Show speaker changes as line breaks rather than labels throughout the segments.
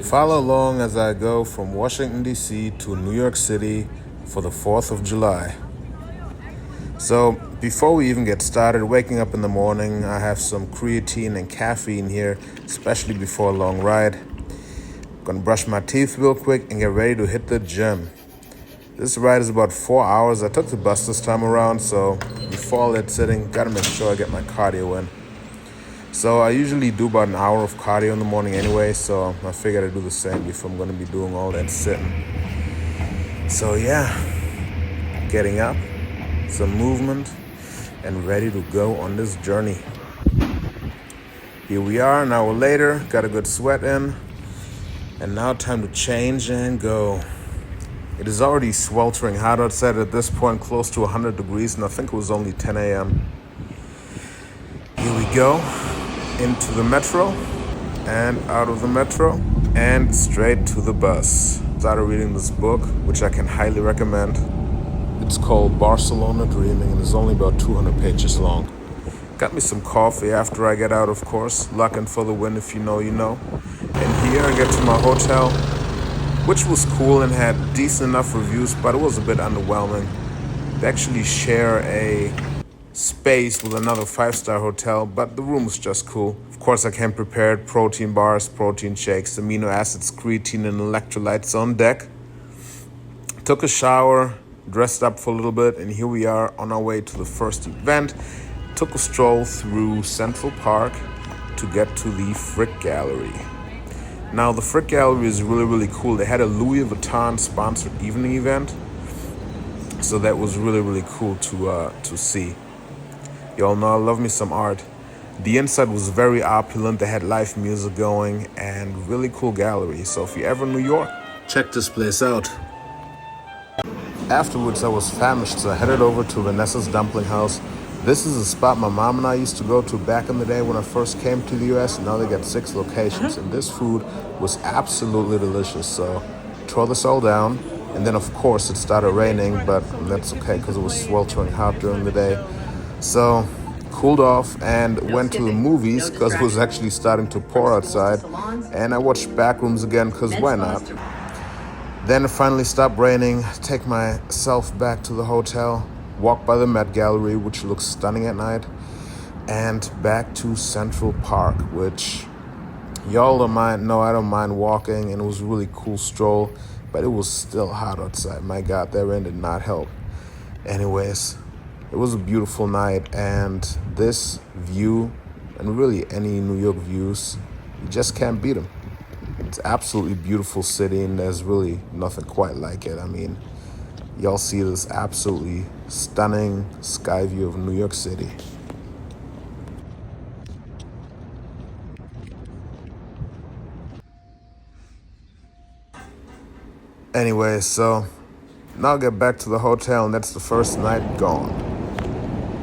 Follow along as I go from Washington, D.C. to New York City for the 4th of July. So before we even get started, waking up in the morning, I have some creatine and caffeine here, especially before a long ride. Gonna brush my teeth real quick and get ready to hit the gym. This ride is about 4 hours. I took the bus this time around, so before all that sitting, gotta make sure I get my cardio in. So I usually do about an hour of cardio in the morning anyway, so I figured I'd do the same if I'm gonna be doing all that sitting. So yeah, getting up, some movement, and ready to go on this journey. Here we are, an hour later, got a good sweat in, and now time to change and go. It is already sweltering hot outside at this point, close to 100 degrees, and I think it was only 10 a.m. Here we go, into the metro, and out of the metro, and straight to the bus. Started reading this book, which I can highly recommend. It's called Barcelona Dreaming, and it's only about 200 pages long. Got me some coffee after I get out, of course. Looking for the win, if you know, you know. And here I get to my hotel, which was cool and had decent enough reviews, but it was a bit underwhelming. They actually share a space with another 5-star hotel, but the room was just cool. Of course, I came prepared: protein bars, protein shakes, amino acids, creatine, and electrolytes on deck. Took a shower, dressed up for a little bit, and here we are on our way to the first event. Took a stroll through Central Park to get to the Frick Gallery. Now, the Frick Gallery is really, really cool. They had a Louis Vuitton sponsored evening event, so that was really, really cool to see. Y'all know I love me some art. The inside was very opulent. They had live music going and really cool gallery. So if you're ever in New York, check this place out. Afterwards, I was famished, so I headed over to Vanessa's Dumpling House. This is a spot my mom and I used to go to back in the day when I first came to the US. Now they got 6 locations, and this food was absolutely delicious. So tore this all down, and then of course it started raining, but that's okay because it was sweltering hot during the day. So cooled off and went to the movies because it was actually starting to pour outside, and I watched Backrooms again because why not? Then it finally stopped raining, take myself back to the hotel, walk by the Met Gallery, which looks stunning at night, and back to Central Park, which y'all don't mind. No, I don't mind walking, and it was a really cool stroll, but it was still hot outside. My God, that rain did not help. Anyways, it was a beautiful night, and this view, and really any New York views, you just can't beat them. It's absolutely beautiful city, and there's really nothing quite like it. I mean, y'all see this absolutely stunning sky view of New York City. Anyway, so now I'll get back to the hotel, and that's the first night gone.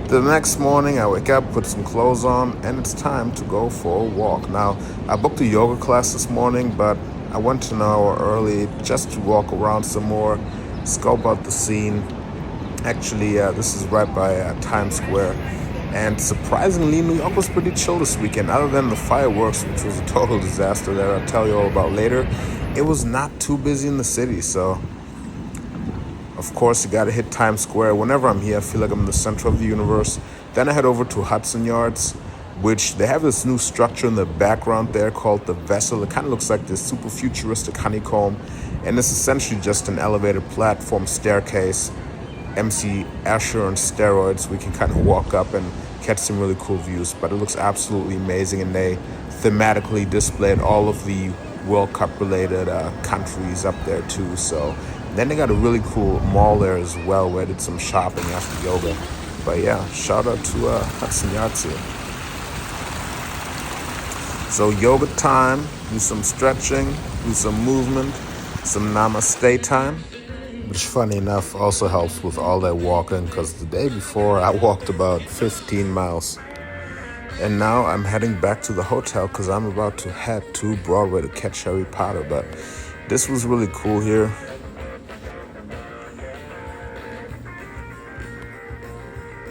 The next morning, I wake up, put some clothes on, and it's time to go for a walk. Now, I booked a yoga class this morning, but I went an hour early just to walk around some more, scope out the scene. Actually, this is right by Times Square. And surprisingly, New York was pretty chill this weekend. Other than the fireworks, which was a total disaster that I'll tell you all about later, it was not too busy in the city. So, of course, you gotta hit Times Square. Whenever I'm here, I feel like I'm in the center of the universe. Then I head over to Hudson Yards, which they have this new structure in the background there called the Vessel. It kind of looks like this super futuristic honeycomb, and it's essentially just an elevated platform staircase. MC Escher on steroids. We can kind of walk up and catch some really cool views, but it looks absolutely amazing, and they thematically displayed all of the World Cup related countries up there too. So then they got a really cool mall there as well where I did some shopping after yoga. But yeah, shout out to Hudson Yards here. So yoga time, do some stretching, do some movement, some namaste time, which funny enough also helps with all that walking, because the day before I walked about 15 miles. And now I'm heading back to the hotel because I'm about to head to Broadway to catch Harry Potter. But this was really cool here.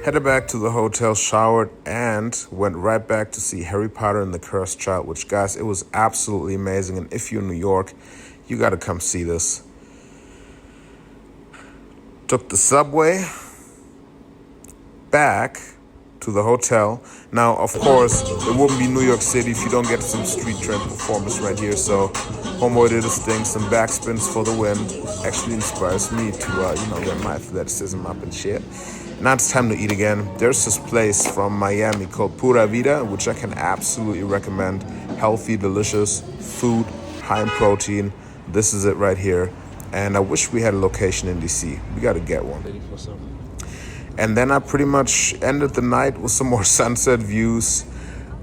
Headed back to the hotel, showered, and went right back to see Harry Potter and the Cursed Child, which, guys, it was absolutely amazing. And if you're in New York, you got to come see this. Took the subway back to the hotel. Now, of course, it wouldn't be New York City if you don't get some street train performance right here. So, homeboy did his thing, some backspins for the win. Actually inspires me to, get my athleticism up and shit. Now it's time to eat again. There's this place from Miami called Pura Vida, which I can absolutely recommend. Healthy, delicious food, high in protein. This is it right here. And I wish we had a location in DC. We got to get one. And then I pretty much ended the night with some more sunset views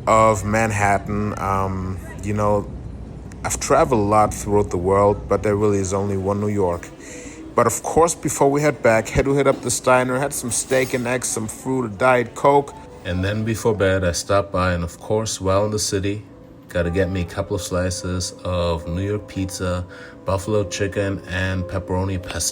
of Manhattan. I've traveled a lot throughout the world, but there really is only one New York. But of course, before we head back, had to hit up the Steiner, had some steak and eggs, some fruit, a Diet Coke. And then before bed, I stopped by, and of course, while in the city, got to get me a couple of slices of New York pizza, buffalo chicken, and pepperoni pesto.